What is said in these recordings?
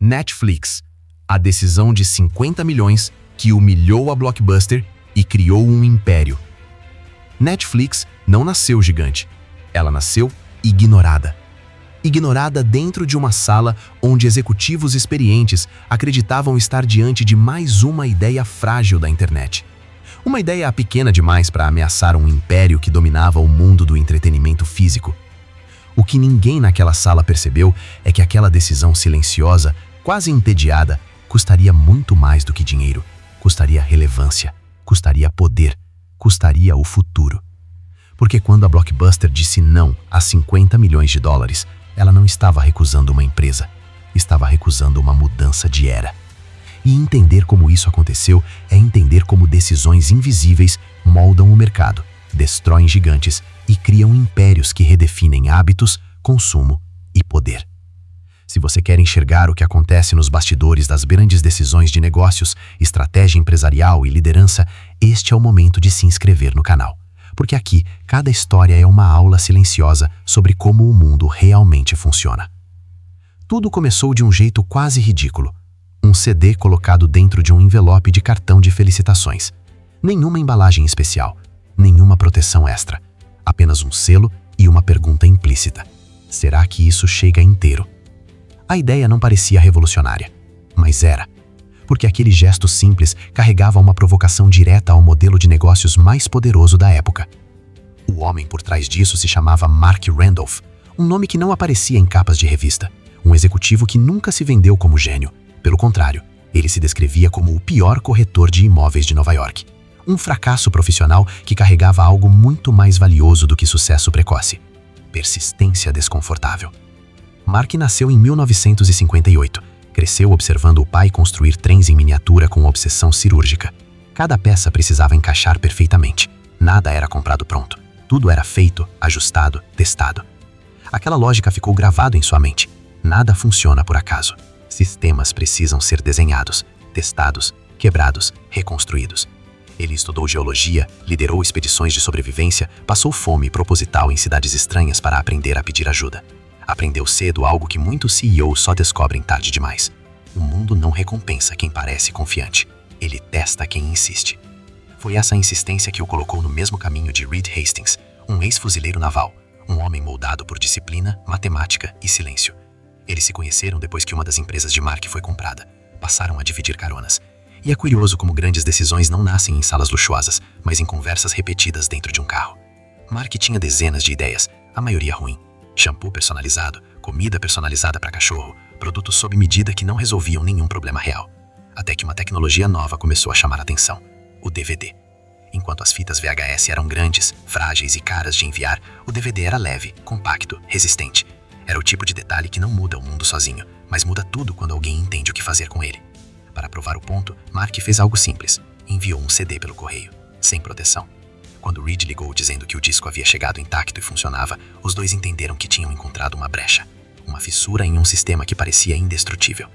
Netflix, a decisão de 50 milhões que humilhou a Blockbuster e criou um império. Netflix não nasceu gigante, ela nasceu ignorada. Ignorada dentro de uma sala onde executivos experientes acreditavam estar diante de mais uma ideia frágil da internet. Uma ideia pequena demais para ameaçar um império que dominava o mundo do entretenimento físico. O que ninguém naquela sala percebeu é que aquela decisão silenciosa, quase entediada, custaria muito mais do que dinheiro. Custaria relevância, custaria poder, custaria o futuro. Porque quando a Blockbuster disse não a 50 milhões de dólares, ela não estava recusando uma empresa, estava recusando uma mudança de era. E entender como isso aconteceu é entender como decisões invisíveis moldam o mercado, destroem gigantes e criam impérios que redefinem hábitos, consumo e poder. Se você quer enxergar o que acontece nos bastidores das grandes decisões de negócios, estratégia empresarial e liderança, este é o momento de se inscrever no canal. Porque aqui, cada história é uma aula silenciosa sobre como o mundo realmente funciona. Tudo começou de um jeito quase ridículo. Um CD colocado dentro de um envelope de cartão de felicitações. Nenhuma embalagem especial, nenhuma proteção extra. Apenas um selo e uma pergunta implícita. Será que isso chega inteiro? A ideia não parecia revolucionária, mas era. Porque aquele gesto simples carregava uma provocação direta ao modelo de negócios mais poderoso da época. O homem por trás disso se chamava Mark Randolph, um nome que não aparecia em capas de revista. Um executivo que nunca se vendeu como gênio. Pelo contrário, ele se descrevia como o pior corretor de imóveis de Nova York. Um fracasso profissional que carregava algo muito mais valioso do que sucesso precoce: persistência desconfortável. Mark nasceu em 1958. Cresceu observando o pai construir trens em miniatura com obsessão cirúrgica. Cada peça precisava encaixar perfeitamente. Nada era comprado pronto. Tudo era feito, ajustado, testado. Aquela lógica ficou gravada em sua mente. Nada funciona por acaso. Sistemas precisam ser desenhados, testados, quebrados, reconstruídos. Ele estudou geologia, liderou expedições de sobrevivência, passou fome proposital em cidades estranhas para aprender a pedir ajuda. Aprendeu cedo algo que muitos CEOs só descobrem tarde demais. O mundo não recompensa quem parece confiante. Ele testa quem insiste. Foi essa insistência que o colocou no mesmo caminho de Reed Hastings, um ex-fuzileiro naval, um homem moldado por disciplina, matemática e silêncio. Eles se conheceram depois que uma das empresas de Mark foi comprada. Passaram a dividir caronas. E é curioso como grandes decisões não nascem em salas luxuosas, mas em conversas repetidas dentro de um carro. Mark tinha dezenas de ideias, a maioria ruim. Shampoo personalizado, comida personalizada para cachorro, produtos sob medida que não resolviam nenhum problema real. Até que uma tecnologia nova começou a chamar a atenção: o DVD. Enquanto as fitas VHS eram grandes, frágeis e caras de enviar, o DVD era leve, compacto, resistente. Era o tipo de detalhe que não muda o mundo sozinho, mas muda tudo quando alguém entende o que fazer com ele. Para provar o ponto, Mark fez algo simples. Enviou um CD pelo correio, sem proteção. Quando Reed ligou dizendo que o disco havia chegado intacto e funcionava, os dois entenderam que tinham encontrado uma brecha, uma fissura em um sistema que parecia indestrutível.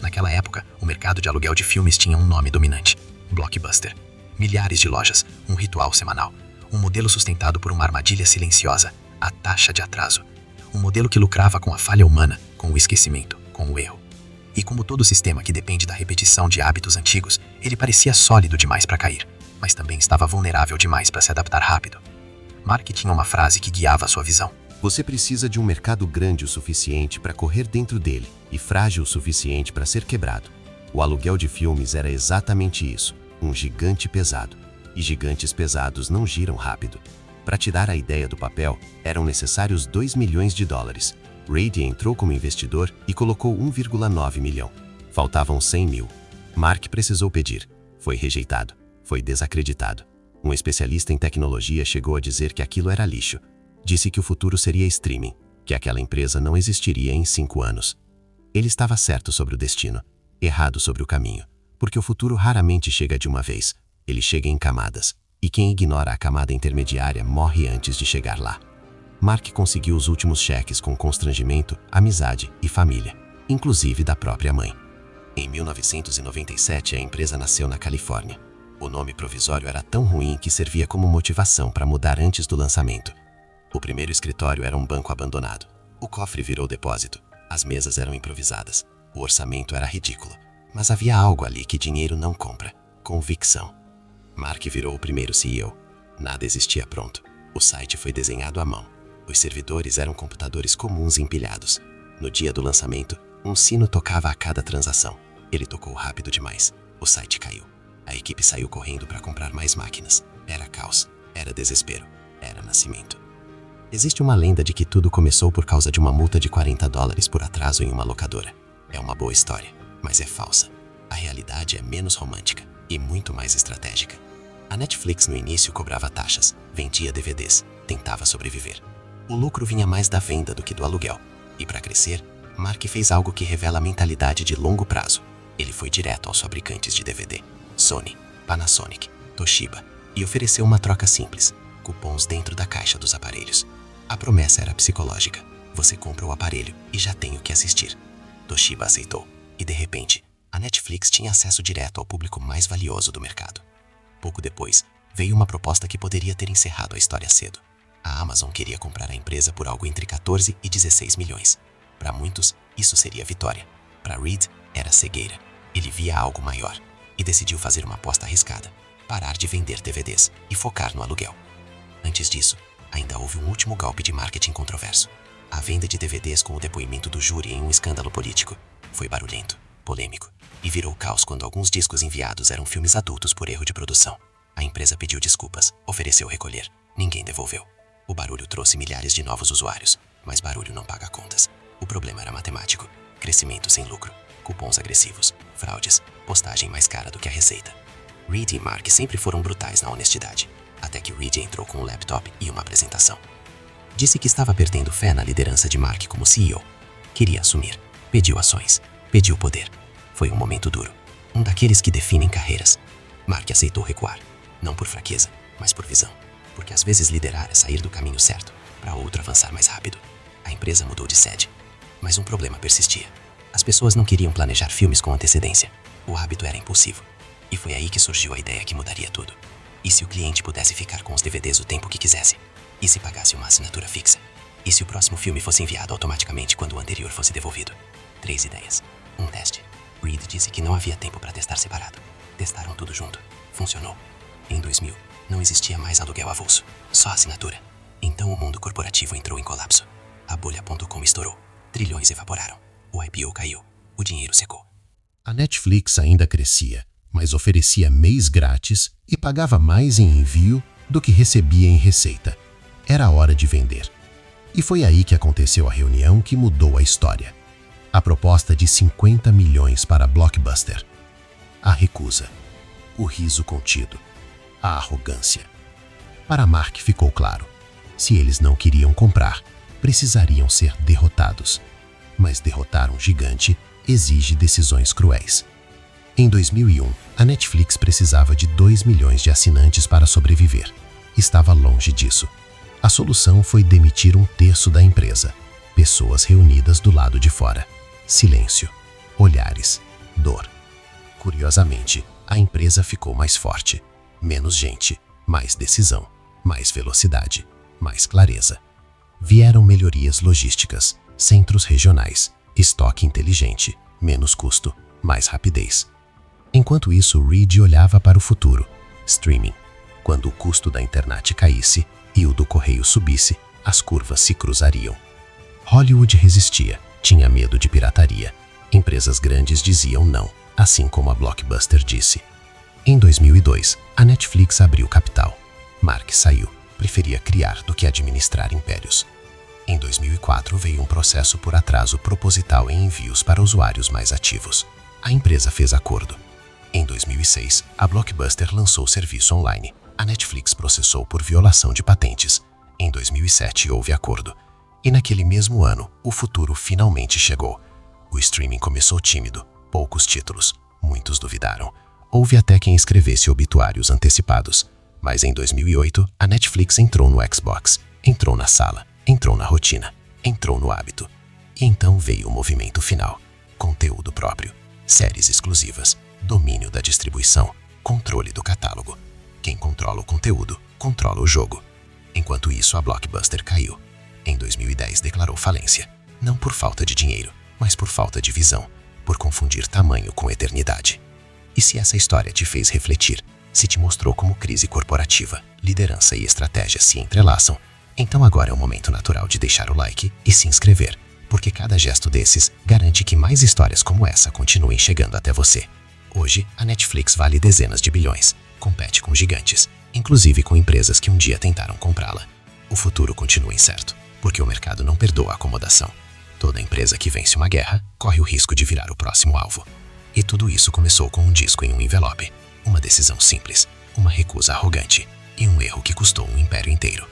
Naquela época, o mercado de aluguel de filmes tinha um nome dominante: Blockbuster. Milhares de lojas, um ritual semanal, um modelo sustentado por uma armadilha silenciosa, a taxa de atraso. Um modelo que lucrava com a falha humana, com o esquecimento, com o erro. E como todo sistema que depende da repetição de hábitos antigos, ele parecia sólido demais para cair, mas também estava vulnerável demais para se adaptar rápido. Mark tinha uma frase que guiava a sua visão: você precisa de um mercado grande o suficiente para correr dentro dele e frágil o suficiente para ser quebrado. O aluguel de filmes era exatamente isso, um gigante pesado. E gigantes pesados não giram rápido. Para tirar a ideia do papel, eram necessários 2 milhões de dólares. Reed entrou como investidor e colocou 1,9 milhão. Faltavam 100 mil. Mark precisou pedir. Foi rejeitado. Foi desacreditado. Um especialista em tecnologia chegou a dizer que aquilo era lixo. Disse que o futuro seria streaming, que aquela empresa não existiria em 5 anos. Ele estava certo sobre o destino, errado sobre o caminho, porque o futuro raramente chega de uma vez. Ele chega em camadas, e quem ignora a camada intermediária morre antes de chegar lá. Mark conseguiu os últimos cheques com constrangimento, amizade e família, inclusive da própria mãe. Em 1997, a empresa nasceu na Califórnia. O nome provisório era tão ruim que servia como motivação para mudar antes do lançamento. O primeiro escritório era um banco abandonado. O cofre virou depósito. As mesas eram improvisadas. O orçamento era ridículo, mas havia algo ali que dinheiro não compra: convicção. Mark virou o primeiro CEO. Nada existia pronto. O site foi desenhado à mão. Os servidores eram computadores comuns empilhados. No dia do lançamento, um sino tocava a cada transação. Ele tocou rápido demais. O site caiu. A equipe saiu correndo para comprar mais máquinas. Era caos, era desespero, era nascimento. Existe uma lenda de que tudo começou por causa de uma multa de $40 por atraso em uma locadora. É uma boa história, mas é falsa. A realidade é menos romântica e muito mais estratégica. A Netflix no início cobrava taxas, vendia DVDs, tentava sobreviver. O lucro vinha mais da venda do que do aluguel. E para crescer, Mark fez algo que revela a mentalidade de longo prazo. Ele foi direto aos fabricantes de DVD, Sony, Panasonic, Toshiba, e ofereceu uma troca simples: cupons dentro da caixa dos aparelhos. A promessa era psicológica: você compra o aparelho e já tem o que assistir. Toshiba aceitou, e de repente, a Netflix tinha acesso direto ao público mais valioso do mercado. Pouco depois, veio uma proposta que poderia ter encerrado a história cedo. A Amazon queria comprar a empresa por algo entre 14 e 16 milhões. Para muitos, isso seria vitória. Para Reed, era cegueira. Ele via algo maior e decidiu fazer uma aposta arriscada: parar de vender DVDs e focar no aluguel. Antes disso, ainda houve um último golpe de marketing controverso: a venda de DVDs com o depoimento do júri em um escândalo político. Foi barulhento, polêmico, e virou caos quando alguns discos enviados eram filmes adultos por erro de produção. A empresa pediu desculpas, ofereceu recolher. Ninguém devolveu. O barulho trouxe milhares de novos usuários, mas barulho não paga contas. O problema era matemático: crescimento sem lucro, cupons agressivos, fraudes, postagem mais cara do que a receita. Reed e Mark sempre foram brutais na honestidade, até que Reed entrou com um laptop e uma apresentação. Disse que estava perdendo fé na liderança de Mark como CEO. Queria assumir, pediu ações, pediu poder. Foi um momento duro, um daqueles que definem carreiras. Mark aceitou recuar, não por fraqueza, mas por visão. Porque às vezes liderar é sair do caminho certo, para outro avançar mais rápido. A empresa mudou de sede, mas um problema persistia. As pessoas não queriam planejar filmes com antecedência. O hábito era impulsivo. E foi aí que surgiu a ideia que mudaria tudo. E se o cliente pudesse ficar com os DVDs o tempo que quisesse? E se pagasse uma assinatura fixa? E se o próximo filme fosse enviado automaticamente quando o anterior fosse devolvido? 3 ideias. Um teste. Reed disse que não havia tempo para testar separado. Testaram tudo junto. Funcionou. Em 2000, não existia mais aluguel avulso, só assinatura. Então o mundo corporativo entrou em colapso. A bolha.com estourou. Trilhões evaporaram. O IPO caiu. O dinheiro secou. A Netflix ainda crescia, mas oferecia mês grátis e pagava mais em envio do que recebia em receita. Era hora de vender. E foi aí que aconteceu a reunião que mudou a história. A proposta de 50 milhões para Blockbuster. A recusa. O riso contido. A arrogância. Para Mark ficou claro: se eles não queriam comprar, precisariam ser derrotados. Mas derrotar um gigante exige decisões cruéis. Em 2001, a Netflix precisava de 2 milhões de assinantes para sobreviver. Estava longe disso. A solução foi demitir 1/3 da empresa. Pessoas reunidas do lado de fora. Silêncio. Olhares. Dor. Curiosamente, a empresa ficou mais forte. Menos gente, mais decisão, mais velocidade, mais clareza. Vieram melhorias logísticas, centros regionais, estoque inteligente, menos custo, mais rapidez. Enquanto isso, Reed olhava para o futuro. Streaming. Quando o custo da internet caísse e o do correio subisse, as curvas se cruzariam. Hollywood resistia, tinha medo de pirataria. Empresas grandes diziam não, assim como a Blockbuster disse. Em 2002, a Netflix abriu capital. Mark saiu, preferia criar do que administrar impérios. Em 2004 veio um processo por atraso proposital em envios para usuários mais ativos. A empresa fez acordo. Em 2006, a Blockbuster lançou serviço online. A Netflix processou por violação de patentes. Em 2007 houve acordo. E naquele mesmo ano, o futuro finalmente chegou. O streaming começou tímido, poucos títulos, muitos duvidaram. Houve até quem escrevesse obituários antecipados. Mas em 2008, a Netflix entrou no Xbox, entrou na sala, entrou na rotina, entrou no hábito. E então veio o movimento final. Conteúdo próprio, séries exclusivas, domínio da distribuição, controle do catálogo. Quem controla o conteúdo, controla o jogo. Enquanto isso, a Blockbuster caiu. Em 2010 declarou falência, não por falta de dinheiro, mas por falta de visão, por confundir tamanho com eternidade. E se essa história te fez refletir, se te mostrou como crise corporativa, liderança e estratégia se entrelaçam, então agora é o momento natural de deixar o like e se inscrever, porque cada gesto desses garante que mais histórias como essa continuem chegando até você. Hoje, a Netflix vale dezenas de bilhões, compete com gigantes, inclusive com empresas que um dia tentaram comprá-la. O futuro continua incerto, porque o mercado não perdoa a acomodação. Toda empresa que vence uma guerra corre o risco de virar o próximo alvo. E tudo isso começou com um disco em um envelope, uma decisão simples, uma recusa arrogante e um erro que custou um império inteiro.